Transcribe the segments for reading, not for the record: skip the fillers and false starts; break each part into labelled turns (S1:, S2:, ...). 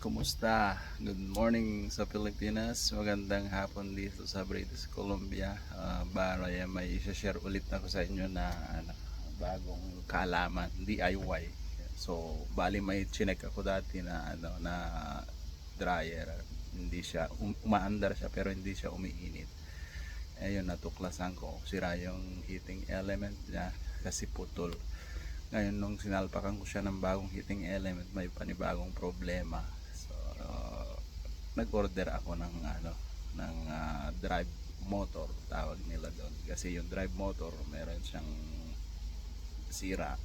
S1: Kumusta? Good morning sa Pilipinas. Magandang hapon dito sa British Columbia. May i-share ulit ako sa inyo na bagong kaalaman, DIY. So, bali may chinek ako dati na dryer. Hindi siya umaandar siya pero hindi siya umiinit. Ayun, natuklasan ko sira yung heating element niya kasi putol. Ngayon nung sinalpakan ko siya ng bagong heating element, may panibagong problema. So nag-order ako ng drive motor, tawag nila doon. Kasi yung drive motor meron siyang sira.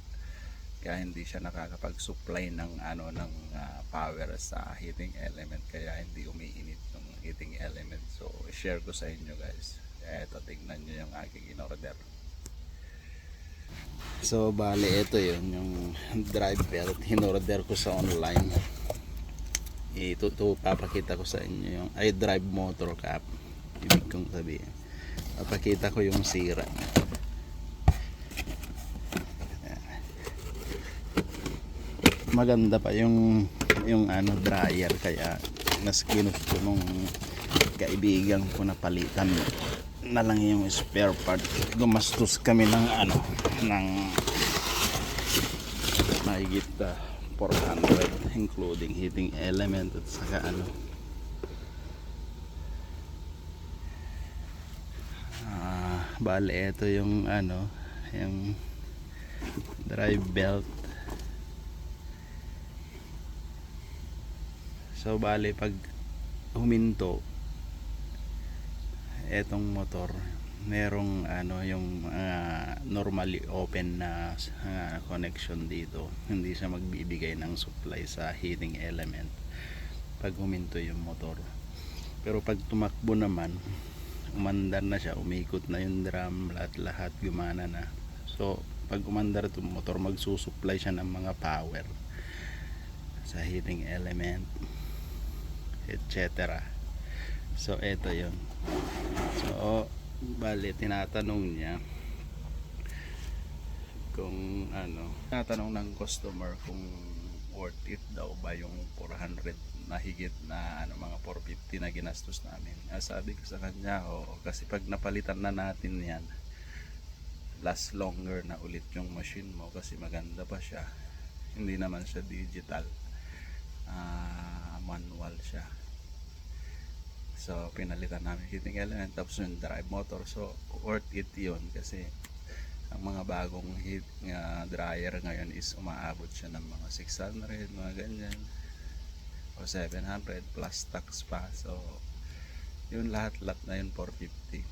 S1: Kaya hindi siya nakakapag-supply ng power sa heating element, kaya hindi umiinit yung heating element. So share ko sa inyo guys. Eto, tignan nyo yung aking in-order. So bali ito yun yung drive belt, in-order ko sa online. Ito papakita ko sa inyo yung drive motor cap, ibig kong sabihin. Papakita ko yung sira. Maganda pa yung dryer, kaya mas ginusto nung kaibigan ko na palitan na lang yung spare part. Gumastos kami ng mahigit 400 including heating element at saka bale ito yung yung drive belt. So bale pag huminto etong motor, merong yung normally open na connection dito, hindi siya magbibigay ng supply sa heating element pag huminto yung motor. Pero pag tumakbo naman, umandar na siya, umikot na yung drum, lahat gumana na. So pag umandar itong motor, magsusupply siya ng mga power sa heating element, etc. So eto yun. So bali tinatanong niya kung tinatanong ng customer kung worth it daw ba yung 400 na higit na mga 450 na ginastos namin. Sabi ko sa kanya, oo, kasi pag napalitan na natin yan, last longer na ulit yung machine mo kasi maganda pa siya, hindi naman siya digital, manual siya. So pinalitan namin heating element tapos yung drive motor. So worth it yun kasi ang mga bagong dryer ngayon is umaabot siya ng mga 600, mga ganyan, o 700 plus tax pa. So yun, lahat na yun 450.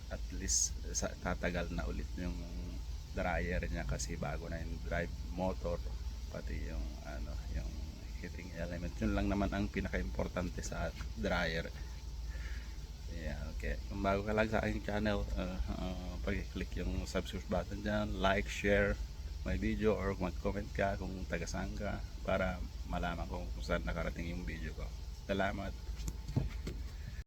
S1: At least tatagal na ulit yung dryer niya kasi bago na yung drive motor, pati yung yung heating element. Yun lang naman ang pinaka-importante sa dryer. Yeah, okay. Kung bago ka lang sa aking channel, pag-click yung subscribe button dyan, like, share my video, or mag-comment ka kung taga saan ka para malaman ko kung saan nakarating yung video ko. Salamat.